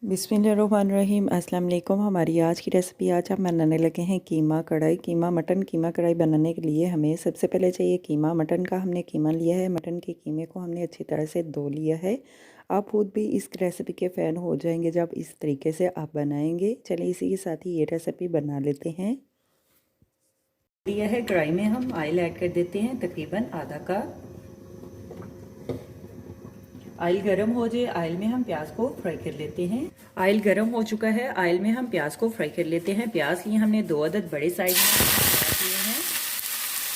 बिस्मिल्लाहिर्रहमानिर्रहीम। अस्सलाम वालेकुम। हमारी आज की रेसिपी आज हम बनाने लगे हैं कीमा कढ़ाई। कीमा कढ़ाई बनाने के लिए हमें सबसे पहले चाहिए कीमा। मटन का हमने कीमा लिया है। मटन के कीमे को हमने अच्छी तरह से धो लिया है। आप खुद भी इस रेसिपी के फ़ैन हो जाएंगे जब इस तरीके से आप बनाएंगे। चलिए इसी के साथ ही ये रेसिपी बना लेते हैं। लिया है कढ़ाई में हम ऑयल ऐड कर देते हैं, तकरीबन आधा कप। ऑयल गरम हो जाए, ऑयल में हम प्याज को फ्राई कर लेते हैं। ऑयल गरम हो चुका है, ऑयल में हम प्याज को फ्राई कर लेते हैं। प्याज लिए हमने 2 अदद बड़े साइज में प्याज लिए हैं।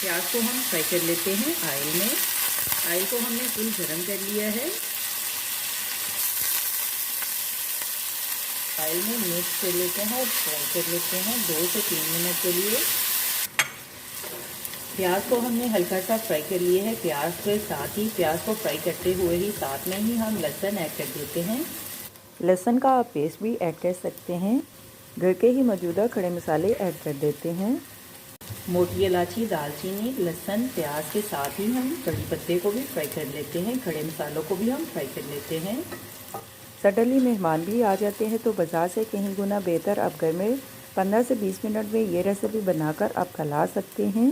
प्याज को हम फ्राई कर लेते हैं ऑयल में। ऑयल को हमने फुल गरम कर लिया है। ऑयल में मिक्स कर लेते हैं और फ्राई कर लेते हैं 2 से 3 मिनट के लिए। प्याज को हमने हल्का सा फ्राई कर लिया है। प्याज के साथ ही प्याज को फ्राई करते हुए ही साथ में ही हम लहसुन ऐड कर देते हैं। लहसुन का आप पेस्ट भी ऐड कर सकते हैं। घर के ही मौजूदा खड़े मसाले ऐड कर देते हैं। मोटी इलायची, दालचीनी, लहसुन, प्याज के साथ ही हम कड़ी पत्ते को भी फ्राई कर लेते हैं। खड़े मसालों को भी हम फ्राई कर लेते हैं। सडनली मेहमान भी आ जाते हैं तो बाज़ार से कहीं गुना बेहतर आप घर में 15 से 20 मिनट में ये रेसिपी बनाकर आप खिला सकते हैं।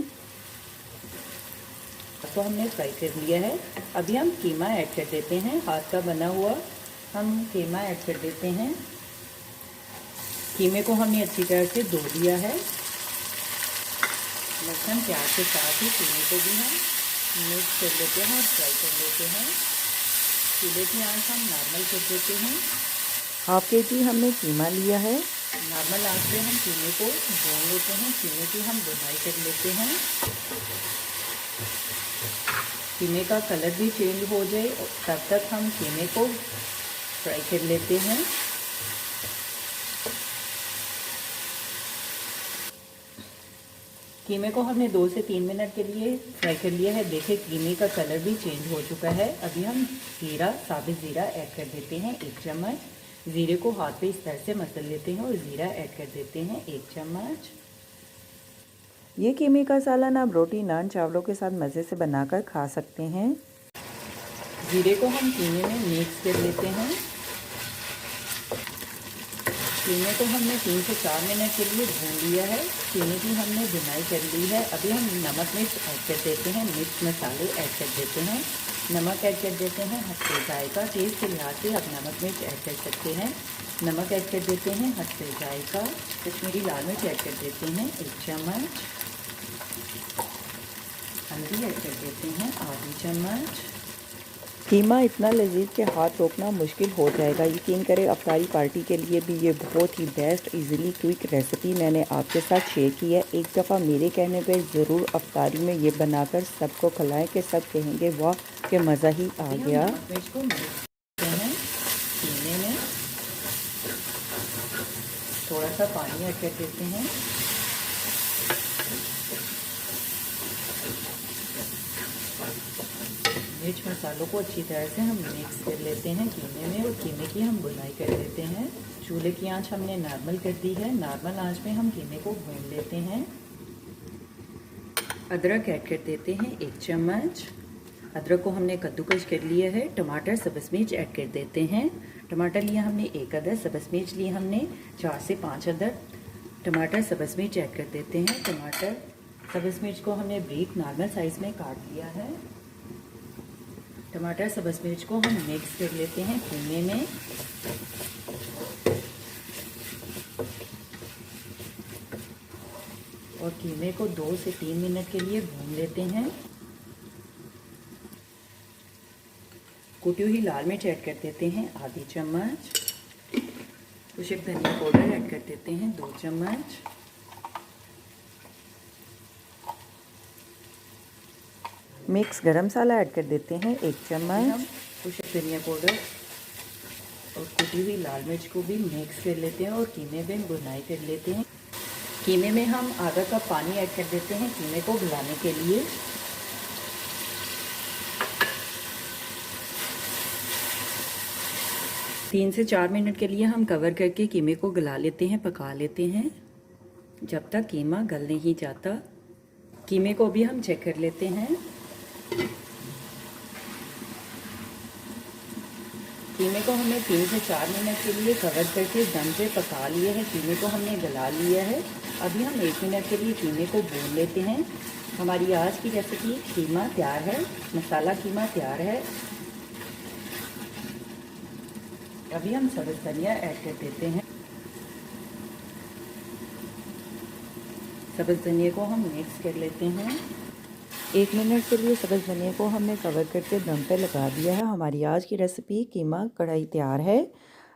तो हमने फ्राई कर लिया है। अभी हम कीमा ऐड कर देते हैं। हाथ का बना हुआ हम कीमा ऐड कर देते हैं। कीमे को हमने अच्छी तरह से धो दिया है। लहसुन प्याज के साथ ही कीमे को भी हम मिक्स कर लेते हैं और फ्राई कर लेते हैं। चूल्हे की आंच हम नॉर्मल कर देते हैं। हाफ के जी हमने कीमा लिया है। नॉर्मल आंच पे हम कीमे को भून लेते हैं। कीमे की हम भुनाई कर लेते हैं। कीमे का कलर भी चेंज हो जाए तब तक हम कीमे को फ्राई कर लेते हैं। कीमे को हमने 2 से 3 मिनट के लिए फ्राई कर लिया है। देखिए कीमे का कलर भी चेंज हो चुका है। अभी हम ज़ीरा, साबित ज़ीरा ऐड कर देते हैं 1 चम्मच। ज़ीरे को हाथ पे इस तरह से मसल लेते हैं और ज़ीरा ऐड कर देते हैं 1 चम्मच। ये कीमे का सालन आप रोटी, नान, चावलों के साथ मज़े से बनाकर खा सकते हैं। जीरे को हम कीमे में मिक्स कर लेते हैं। कीमे को हमने 3 से 4 मिनट के लिए भून लिया है। कीमे की हमने भुनाई कर ली है। अभी हम नमक मिर्च ऐड कर देते हैं। मिर्च मसाले ऐड कर देते हैं। नमक ऐड कर देते हैं हद जायका। टेस्ट के लिहाज से आप नमक मिर्च ऐड कर सकते हैं। नमक ऐड कर देते हैं हद जायका। कश्मीरी लाल मिर्च ऐड कर देते हैं 1 चम्मच। हल्दी ऐड कर देते हैं आधी चम्मच। कीमा इतना लजीज के हाथ रोकना मुश्किल हो जाएगा। यकीन करें अफ्तारी पार्टी के लिए भी ये बहुत ही बेस्ट इजीली क्विक रेसिपी मैंने आपके साथ शेयर की है। एक दफ़ा मेरे कहने पे ज़रूर अफ्तारी में ये बनाकर सबको खिलाएं कि सब कहेंगे वाह कि मज़ा ही आ गया। इसको कीमे में थोड़ा सा पानी ऐड कर देते हैं। मिर्च मसालों को अच्छी तरह से हम मिक्स कर लेते हैं कीमे में और कीमे की हम भुनाई कर लेते हैं। चूल्हे की आंच हमने नॉर्मल कर दी है। नॉर्मल आंच में हम कीमे को भून लेते हैं। अदरक ऐड कर देते हैं 1 चम्मच। अदरक को हमने कद्दूकस कर लिया है। टमाटर, सब्ज़ मिर्च ऐड कर देते हैं। टमाटर लिया हमने 1 अदद। सब्ज़ मिर्च लिए हमने 4 से 5 अदद। टमाटर, सब्ज़ मिर्च ऐड कर देते हैं। टमाटर, सब्ज़ मिर्च को हमने ब्रीक नॉर्मल साइज़ में काट लिया है। टमाटर, सब्ज़ मिर्च को हम मिक्स कर लेते हैं कीमे में। और कीमे को 2 से 3 मिनट के लिए भून लेते हैं। कुटी हुई लाल मिर्च ऐड कर देते हैं आधी चम्मच। कुछ धनिया पाउडर ऐड कर देते हैं 2 चम्मच। मिक्स गरम मसाला ऐड कर देते हैं 1 चम्मच। कुछ धनिया पाउडर और कुटी हुई लाल मिर्च को भी मिक्स कर लेते हैं और कीमे में भुनाई कर लेते हैं। कीमे में हम आधा कप पानी ऐड कर देते हैं कीमे को गलाने के लिए। तीन से 4 मिनट के लिए हम कवर करके कीमे को गला लेते हैं, पका लेते हैं जब तक कीमा गल नहीं जाता। कीमे को भी हम चेक कर लेते हैं। कीमे को हमने 3 से 4 मिनट के लिए कवर करके दम पे पका लिए है। कीमे को हमने गला लिया है। अभी हम 1 मिनट के लिए कीमे को भून लेते हैं। हमारी आज की रेसिपी कीमा तैयार है, मसाला कीमा तैयार है। अभी हम सब्ज़ धनिया ऐड कर देते हैं। सब्ज़ धनिया को हम मिक्स कर लेते हैं। 1 मिनट के लिए सब्ज़ धनिया को हमने कवर करके दम पे लगा दिया है। हमारी आज की रेसिपी कीमा कढ़ाई तैयार है।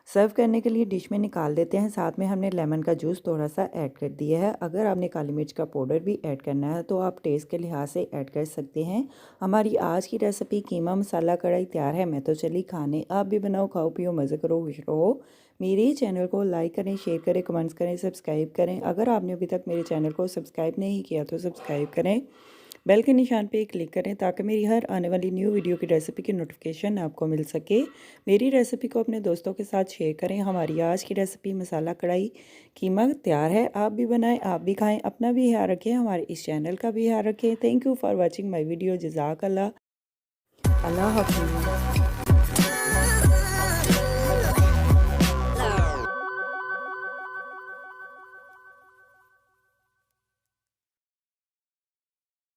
सर्व करने के लिए डिश में निकाल देते हैं। साथ में हमने लेमन का जूस थोड़ा सा ऐड कर दिया है। अगर आपने काली मिर्च का पाउडर भी ऐड करना है तो आप टेस्ट के लिहाज से ऐड कर सकते हैं। हमारी आज की रेसिपी कीमा मसाला कढ़ाई तैयार है। मैं तो चली खाने, आप भी बनाओ, खाओ पियो, मज़े करो, खुश रहो। मेरे चैनल को लाइक करें, शेयर करें, कमेंट्स करें, सब्सक्राइब करें। अगर आपने अभी तक मेरे चैनल को सब्सक्राइब नहीं किया तो सब्सक्राइब करें, बेल के निशान पे क्लिक करें ताकि मेरी हर आने वाली न्यू वीडियो की रेसिपी की नोटिफिकेशन आपको मिल सके। मेरी रेसिपी को अपने दोस्तों के साथ शेयर करें। हमारी आज की रेसिपी मसाला कढ़ाई कीमा तैयार है। आप भी बनाएं, आप भी खाएं, अपना भी ख्याल रखें, हमारे इस चैनल का भी ख्याल रखें। Thank you for watching my video. जज़ाकल्लाह। अल्लाह हाफ़िज़।